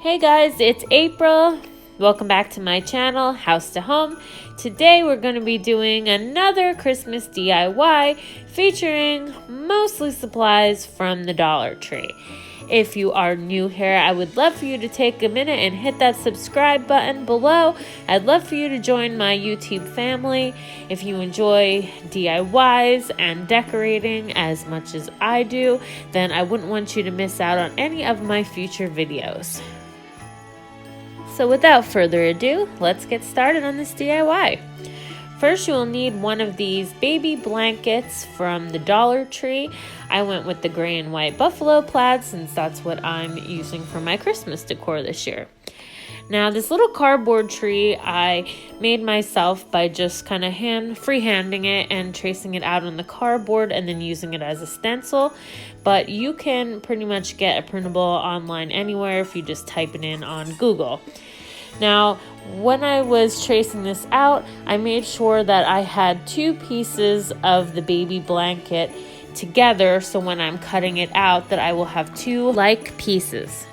Hey guys, it's April. Welcome back to my channel, House to Home. Today we're going to be doing another Christmas DIY featuring mostly supplies from the Dollar Tree. If you are new here, I would love for you to take a minute and hit that subscribe button below. I'd love for you to join my YouTube family. If you enjoy DIYs and decorating as much as I do, then I wouldn't want you to miss out on any of my future videos. So without further ado, let's get started on this DIY. First, you will need one of these baby blankets from the Dollar Tree. I went with the gray and white buffalo plaid since that's what I'm using for my Christmas decor this year. Now, this little cardboard tree I made myself by just kind of freehanding it and tracing it out on the cardboard and then using it as a stencil. But you can pretty much get a printable online anywhere if you just type it in on Google. Now, when I was tracing this out, I made sure that I had two pieces of the baby blanket together, so when I'm cutting it out that I will have two like pieces.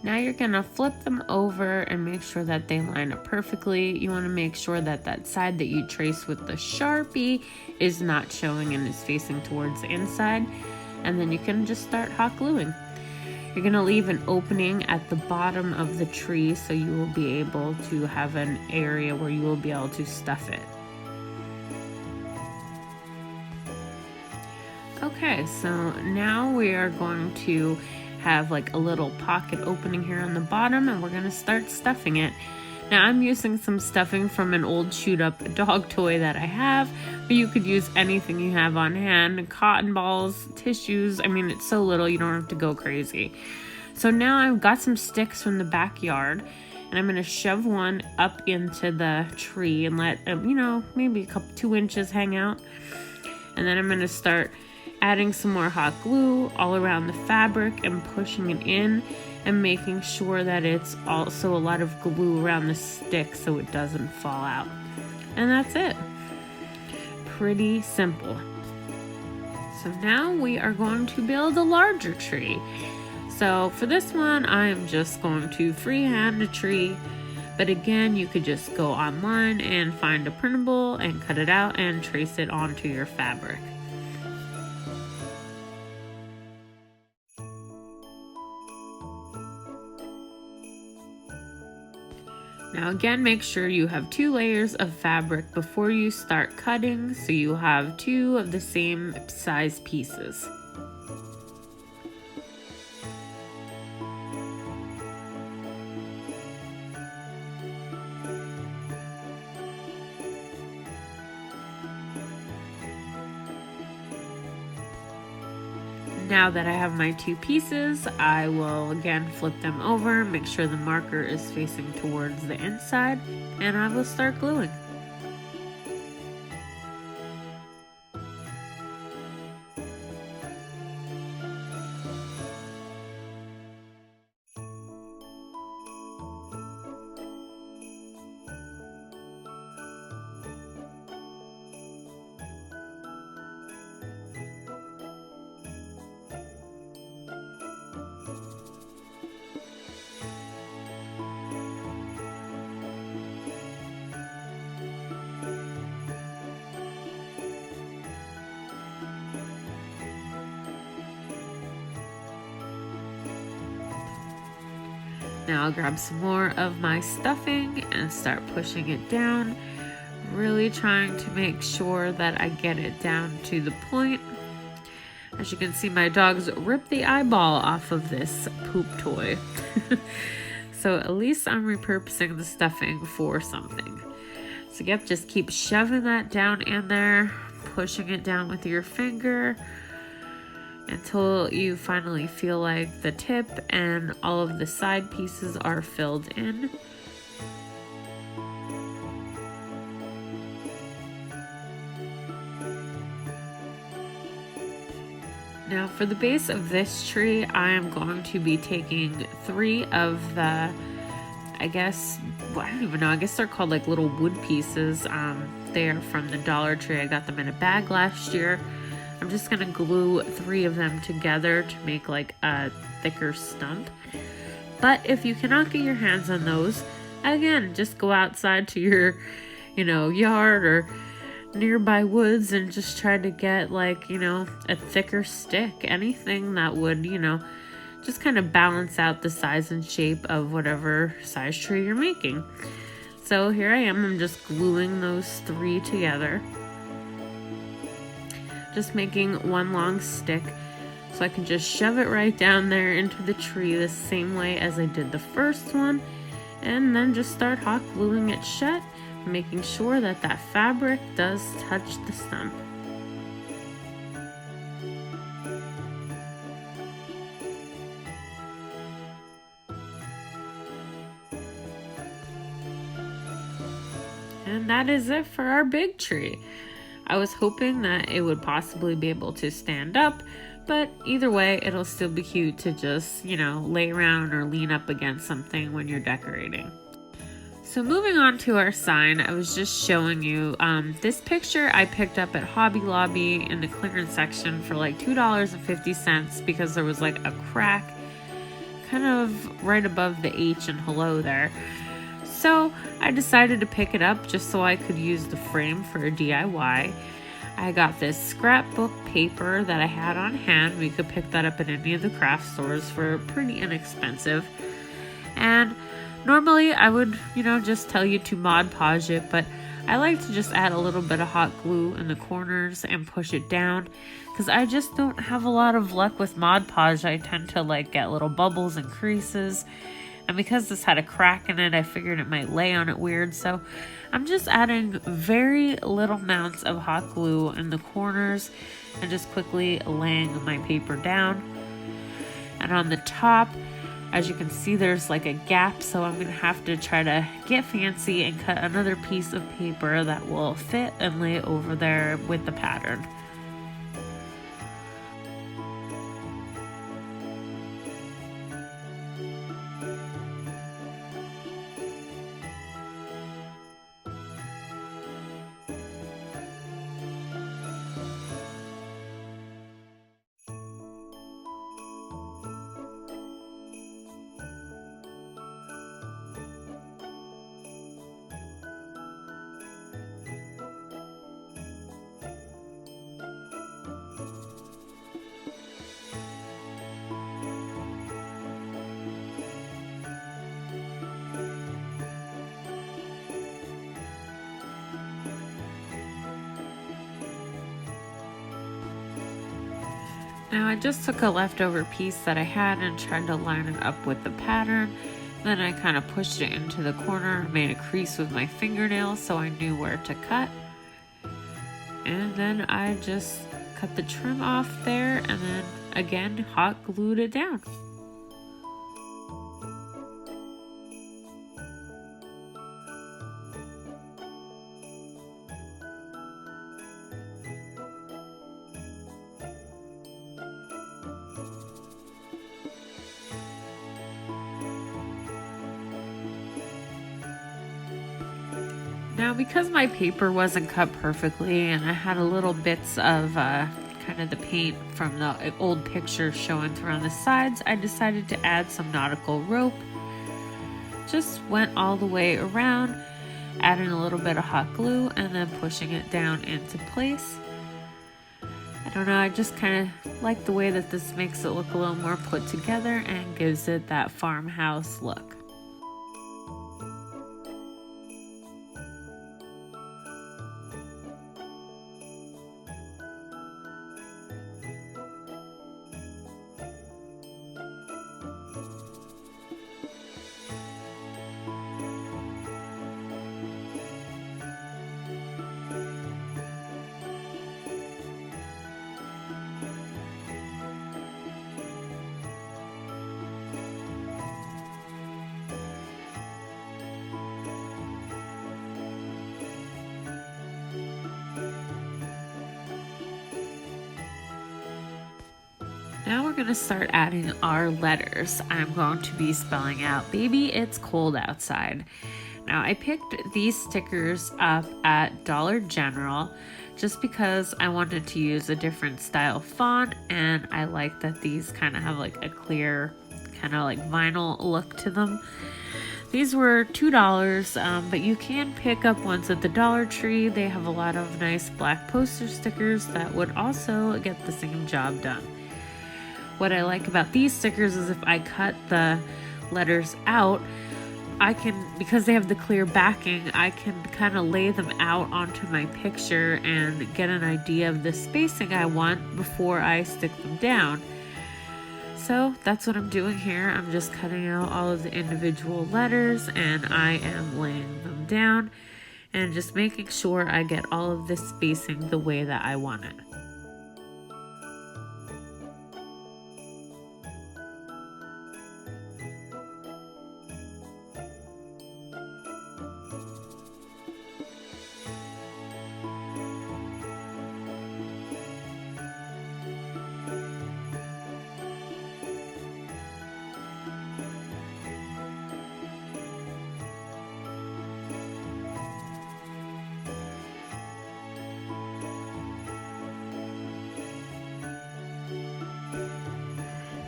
Now you're going to flip them over and make sure that they line up perfectly. You want to make sure that that side that you trace with the Sharpie is not showing and is facing towards the inside. And then you can just start hot gluing. You're going to leave an opening at the bottom of the tree so you will be able to have an area where you will be able to stuff it. Okay, so now we are going to have like a little pocket opening here on the bottom, and we're going to start stuffing it. Now I'm using some stuffing from an old chewed up dog toy that I have, but you could use anything you have on hand, cotton balls, tissues. I mean, it's so little you don't have to go crazy. So now I've got some sticks from the backyard, and I'm going to shove one up into the tree and let maybe 2 inches hang out. And then I'm going to start adding some more hot glue all around the fabric and pushing it in and making sure that it's also a lot of glue around the stick so it doesn't fall out. And that's it. Pretty simple. So now we are going to build a larger tree. So for this one, I am just going to freehand a tree. But again, you could just go online and find a printable and cut it out and trace it onto your fabric. Now again, make sure you have 2 layers of fabric before you start cutting so you have 2 of the same size pieces. Now that I have my 2 pieces, I will again flip them over, make sure the marker is facing towards the inside, and I will start gluing. Now I'll grab some more of my stuffing and start pushing it down, really trying to make sure that I get it down to the point. As you can see, my dogs ripped the eyeball off of this poop toy. So at least I'm repurposing the stuffing for something. So yep, just keep shoving that down in there, pushing it down with your finger until you finally feel like the tip and all of the side pieces are filled in. Now for the base of this tree, I am going to be taking 3 of the, I guess they're called like little wood pieces. They are from the Dollar Tree. I got them in a bag last year. I'm just gonna glue 3 of them together to make like a thicker stump. But if you cannot get your hands on those, again, just go outside to your, yard or nearby woods and just try to get like, a thicker stick. Anything that would, just kind of balance out the size and shape of whatever size tree you're making. So here I am, I'm just gluing those 3 together. Just making one long stick so I can just shove it right down there into the tree the same way as I did the first one, and then just start hot gluing it shut, making sure that that fabric does touch the stump. And that is it for our big tree. I was hoping that it would possibly be able to stand up, but either way, it'll still be cute to just, lay around or lean up against something when you're decorating. So moving on to our sign, I was just showing you this picture I picked up at Hobby Lobby in the clearance section for like $2.50 because there was like a crack kind of right above the H and hello there. So I decided to pick it up just so I could use the frame for a DIY. I got this scrapbook paper that I had on hand. We could pick that up at any of the craft stores for pretty inexpensive. And normally I would, just tell you to Mod Podge it, but I like to just add a little bit of hot glue in the corners and push it down because I just don't have a lot of luck with Mod Podge. I tend to get little bubbles and creases. And because this had a crack in it, I figured it might lay on it weird. So I'm just adding very little amounts of hot glue in the corners and just quickly laying my paper down. And on the top, as you can see, there's like a gap. So I'm going to have to try to get fancy and cut another piece of paper that will fit and lay over there with the pattern. Now I just took a leftover piece that I had and tried to line it up with the pattern. Then I kind of pushed it into the corner, made a crease with my fingernail so I knew where to cut. And then I just cut the trim off there and then again hot glued it down. Now, because my paper wasn't cut perfectly and I had a little bits of kind of the paint from the old picture showing through on the sides, I decided to add some nautical rope. Just went all the way around, adding a little bit of hot glue and then pushing it down into place. I don't know, I just kind of like the way that this makes it look a little more put together and gives it that farmhouse look. Now we're going to start adding our letters. I'm going to be spelling out, "Baby, it's cold outside." Now I picked these stickers up at Dollar General just because I wanted to use a different style font, and I like that these kind of have like a clear kind of like vinyl look to them. These were $2, but you can pick up ones at the Dollar Tree. They have a lot of nice black poster stickers that would also get the same job done. What I like about these stickers is if I cut the letters out, I can, because they have the clear backing, I can kind of lay them out onto my picture and get an idea of the spacing I want before I stick them down. So that's what I'm doing here. I'm just cutting out all of the individual letters and I am laying them down and just making sure I get all of this spacing the way that I want it.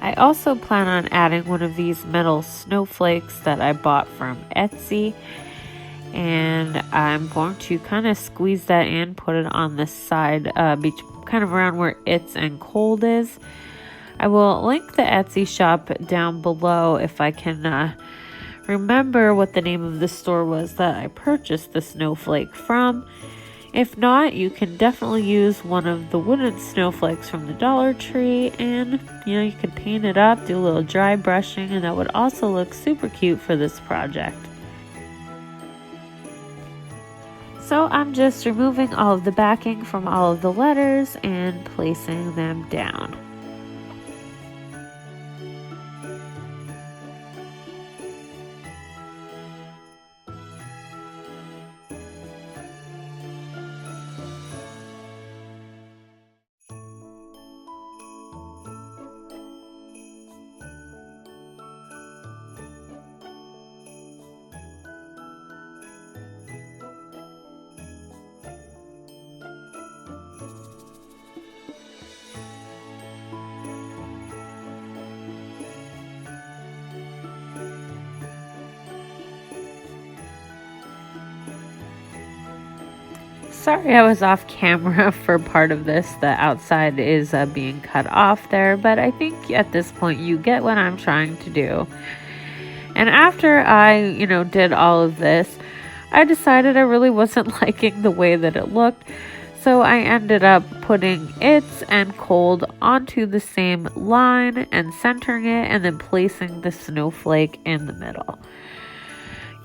I also plan on adding one of these metal snowflakes that I bought from Etsy, and I'm going to kind of squeeze that in, put it on the side, kind of around where It's and Cold is. I will link the Etsy shop down below if I can remember what the name of the store was that I purchased the snowflake from. If not, you can definitely use one of the wooden snowflakes from the Dollar Tree, and you can paint it up, do a little dry brushing, and that would also look super cute for this project. So I'm just removing all of the backing from all of the letters and placing them down. Sorry I was off camera for part of this. The outside is being cut off there, but I think at this point you get what I'm trying to do. And after I, did all of this, I decided I really wasn't liking the way that it looked. So I ended up putting It's and Cold onto the same line and centering it and then placing the snowflake in the middle.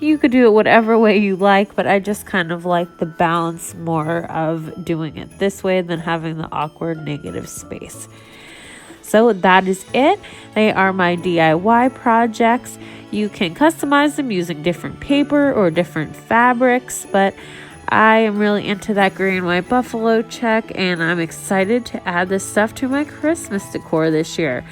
You could do it whatever way you like, but I just kind of like the balance more of doing it this way than having the awkward negative space. So that is it. They are my DIY projects. You can customize them using different paper or different fabrics, but I am really into that gray and white buffalo check, and I'm excited to add this stuff to my Christmas decor this year.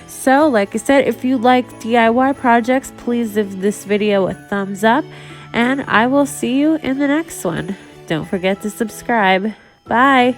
So, like I said, if you like DIY projects, please give this video a thumbs up, and I will see you in the next one. Don't forget to subscribe. Bye!